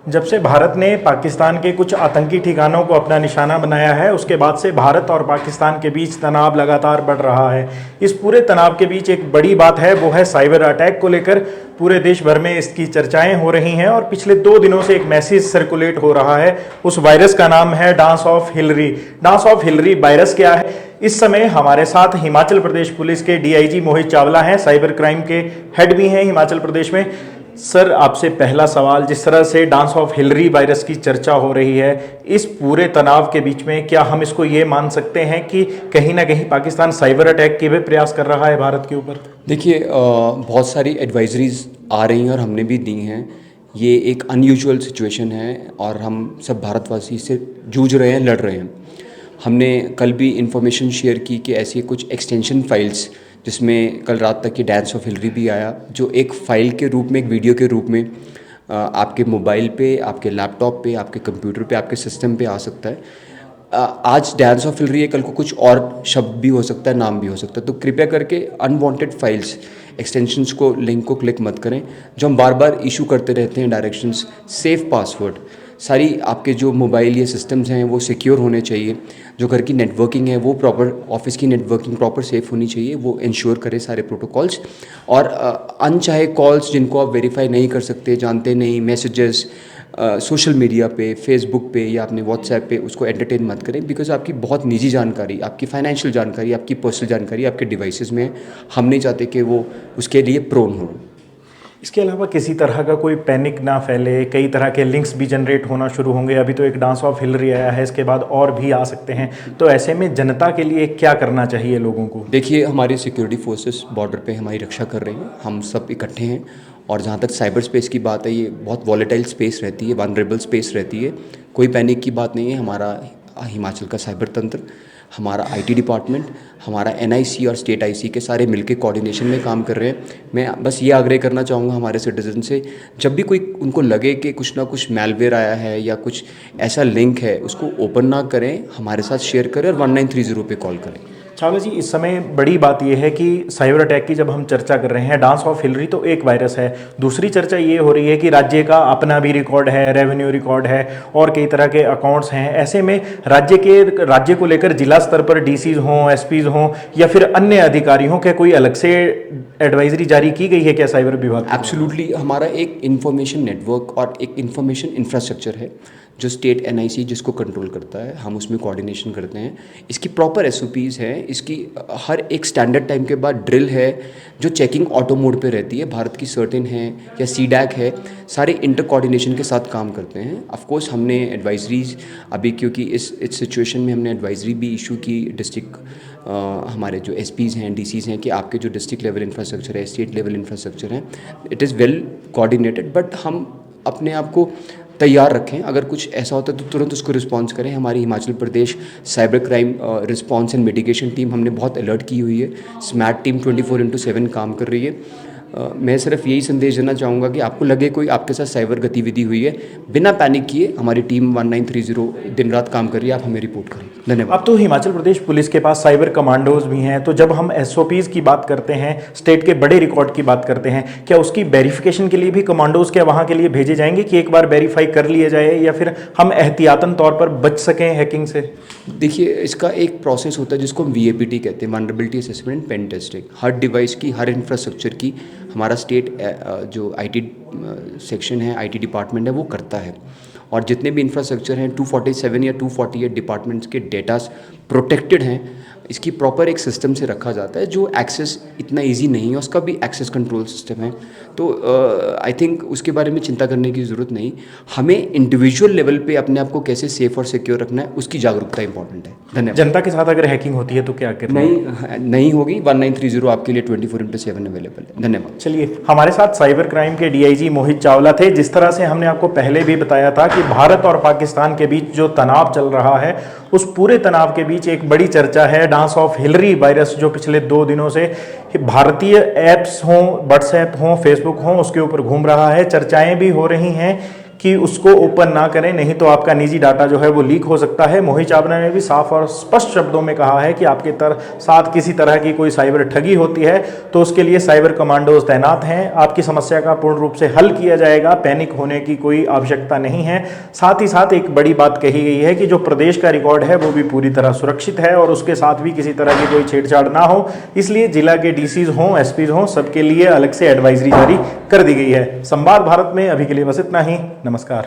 जब से भारत ने पाकिस्तान के कुछ आतंकी ठिकानों को अपना निशाना बनाया है, उसके बाद से भारत और पाकिस्तान के बीच तनाव लगातार बढ़ रहा है। इस पूरे तनाव के बीच एक बड़ी बात है, वो है साइबर अटैक को लेकर पूरे देश भर में इसकी चर्चाएं हो रही हैं और पिछले 2 दिनों से एक मैसेज सर्कुलेट हो रहा है। उस वायरस का नाम है dance of Hillary. Dance of Hillary virus क्या है? इस समय हमारे साथ हिमाचल प्रदेश पुलिस के डीआईजी मोहित चावला हैं, साइबर क्राइम के हेड भी हैं हिमाचल प्रदेश में। सर, आपसे पहला सवाल, जिस तरह से डांस ऑफ हिलरी वायरस की चर्चा हो रही है, इस पूरे तनाव के बीच में क्या हम इसको ये मान सकते हैं कि कहीं ना कहीं पाकिस्तान साइबर अटैक के भी प्रयास कर रहा है भारत के ऊपर? देखिए, बहुत सारी एडवाइजरीज आ रही हैं और हमने भी दी हैं। ये एक अनयूजुअल सिचुएशन है और हम सब भारतवासी इससे जूझ रहे हैं, लड़ रहे हैं। हमने कल भी इंफॉर्मेशन शेयर की कि ऐसी कुछ एक्सटेंशन फाइल्स, जिसमें कल रात तक ये डांस ऑफ हिलरी भी आया, जो एक फ़ाइल के रूप में, एक वीडियो के रूप में आपके मोबाइल पे, आपके लैपटॉप पे, आपके कंप्यूटर पे, आपके सिस्टम पे आ सकता है। आज डांस ऑफ हिलरी है, कल को कुछ और शब्द भी हो सकता है, नाम भी हो सकता है। तो कृपया करके अनवांटेड फाइल्स, एक्सटेंशंस को, लिंक को क्लिक मत करें। जो हम बार बार इशू करते रहते हैं डायरेक्शंस, सेफ पासवर्ड, सारी आपके जो मोबाइल या सिस्टम्स हैं वो सिक्योर होने चाहिए। जो घर की नेटवर्किंग है वो प्रॉपर, ऑफिस की नेटवर्किंग प्रॉपर सेफ होनी चाहिए, वो इंश्योर करें सारे प्रोटोकॉल्स। और अनचाहे कॉल्स जिनको आप वेरीफाई नहीं कर सकते, जानते नहीं, मैसेजेस सोशल मीडिया पे, फेसबुक पे या अपने व्हाट्सएप पे, उसको एंटरटेन मत करें। बिकॉज आपकी बहुत निजी जानकारी, आपकी फाइनेंशियल जानकारी, आपकी पर्सनल जानकारी आपके डिवाइसेस में है। हम नहीं चाहते कि वो उसके लिए प्रोन हो। इसके अलावा किसी तरह का कोई पैनिक ना फैले, कई तरह के लिंक्स भी जनरेट होना शुरू होंगे। अभी तो एक डांस ऑफ हिलरी आया है, इसके बाद और भी आ सकते हैं। तो ऐसे में जनता के लिए क्या करना चाहिए लोगों को? देखिए, हमारी सिक्योरिटी फोर्सेस बॉर्डर पे हमारी रक्षा कर रही हैं, हम सब इकट्ठे हैं। और जहाँ तक साइबर स्पेस की बात है, ये बहुत वॉलेटाइल स्पेस रहती है, वनरेबल स्पेस रहती है। कोई पैनिक की बात नहीं है। हमारा हिमाचल का साइबर तंत्र, हमारा आईटी डिपार्टमेंट, हमारा एनआईसी और स्टेट आईसी के सारे मिलके कोऑर्डिनेशन में काम कर रहे हैं। मैं बस ये आग्रह करना चाहूँगा हमारे सिटीजन से, जब भी कोई उनको लगे कि कुछ ना कुछ मैलवेयर आया है या कुछ ऐसा लिंक है, उसको ओपन ना करें, हमारे साथ शेयर करें और 1930 पे कॉल करें। चावला जी, इस समय बड़ी बात यह है कि साइबर अटैक की जब हम चर्चा कर रहे हैं, डांस ऑफ हिलरी तो एक वायरस है, दूसरी चर्चा ये हो रही है कि राज्य का अपना भी रिकॉर्ड है, रेवेन्यू रिकॉर्ड है और कई तरह के अकाउंट्स हैं। ऐसे में राज्य को लेकर जिला स्तर पर डीसीज हों, एसपीज हों या फिर अन्य अधिकारी हों, क्या कोई अलग से एडवाइजरी जारी की गई है क्या साइबर विभाग? एब्सोल्युटली, हमारा एक इंफॉर्मेशन नेटवर्क और एक इंफॉर्मेशन इंफ्रास्ट्रक्चर है जो स्टेट एनआईसी जिसको कंट्रोल करता है, हम उसमें कोऑर्डिनेशन करते हैं। इसकी प्रॉपर एसओपीज़ हैं, इसकी हर एक स्टैंडर्ड टाइम के बाद ड्रिल है जो चेकिंग ऑटो मोड पे रहती है। भारत की सर्टेन है या सीडैक है, सारे इंटर कोऑर्डिनेशन के साथ काम करते हैं। ऑफ कोर्स हमने एडवाइजरीज अभी, क्योंकि इस सिचुएशन में हमने एडवाइजरी भी इशू की डिस्ट्रिक्ट, हमारे जो एसपीज़ हैं, डीसीज़ हैं, कि आपके जो डिस्ट्रिक्ट लेवल इंफ्रास्ट्रक्चर है, स्टेट लेवल इंफ्रास्ट्रक्चर है, it is well coordinated. But हम अपने आप को तैयार रखें, अगर कुछ ऐसा होता है तो तुरंत उसको रिस्पॉन्स करें। हमारी Himachal Pradesh cyber crime response and mitigation team हमने बहुत अलर्ट की हुई है। स्मार्ट टीम 24/7 काम कर रही है। मैं सिर्फ यही संदेश देना चाहूँगा कि आपको लगे कोई आपके साथ साइबर गतिविधि हुई है, बिना पैनिक किए हमारी टीम 1930 दिन रात काम कर रही है, आप हमें रिपोर्ट करें। धन्यवाद। अब तो हिमाचल प्रदेश पुलिस के पास साइबर कमांडोज भी हैं, तो जब हम एसओपीज़ की बात करते हैं, स्टेट के बड़े रिकॉर्ड की बात करते हैं, क्या उसकी वेरिफिकेशन के लिए भी कमांडोज क्या वहाँ के लिए भेजे जाएंगे कि एक बार वेरीफाई कर लिया जाए, या फिर हम एहतियातन तौर पर बच सकें हैकिंग से? देखिए, इसका एक प्रोसेस होता है जिसको हम वीएपीटी कहते हैं, vulnerability assessment and pen testing. हर डिवाइस की, हर इंफ्रास्ट्रक्चर की हमारा स्टेट जो आईटी सेक्शन है, आईटी डिपार्टमेंट है, वो करता है। और जितने भी इंफ्रास्ट्रक्चर हैं, 247 या 248 डिपार्टमेंट्स के डेटास प्रोटेक्टेड हैं। इसकी प्रॉपर एक सिस्टम से रखा जाता है, जो एक्सेस इतना इजी नहीं है, उसका भी एक्सेस कंट्रोल सिस्टम है। तो आई थिंक उसके बारे में चिंता करने की ज़रूरत नहीं। हमें इंडिविजुअल लेवल पे अपने आप को कैसे सेफ और सिक्योर रखना है, उसकी जागरूकता इंपॉर्टेंट है। धन्यवाद। जनता के साथ अगर हैकिंग होती है तो क्या करना? नहीं होगी। 1930 आपके लिए 24/7 अवेलेबल है। धन्यवाद। चलिए, हमारे साथ साइबर क्राइम के डीआईजी मोहित चावला थे। जिस तरह से हमने आपको पहले भी बताया था कि भारत और पाकिस्तान के बीच जो तनाव चल रहा है, उस पूरे तनाव के बीच एक बड़ी चर्चा है डांस ऑफ हिलरी वायरस, जो पिछले 2 दिनों से भारतीय ऐप्स हों, व्हाट्सएप हों, फेसबुक हों, उसके ऊपर घूम रहा है। चर्चाएं भी हो रही हैं कि उसको ओपन ना करें, नहीं तो आपका निजी डाटा जो है वो लीक हो सकता है। मोहित चावला ने भी साफ और स्पष्ट शब्दों में कहा है कि आपके साथ किसी तरह की कोई साइबर ठगी होती है तो उसके लिए साइबर कमांडोज तैनात हैं, आपकी समस्या का पूर्ण रूप से हल किया जाएगा, पैनिक होने की कोई आवश्यकता नहीं है। साथ ही साथ एक बड़ी बात कही गई है कि जो प्रदेश का रिकॉर्ड है वो भी पूरी तरह सुरक्षित है और उसके साथ भी किसी तरह की कोई छेड़छाड़ ना हो, इसलिए जिला के डीसीज हों, एसपीज हों, सबके लिए अलग से एडवाइजरी जारी कर दी गई है। संवाद भारत में अभी के लिए बस इतना ही। नमस्कार।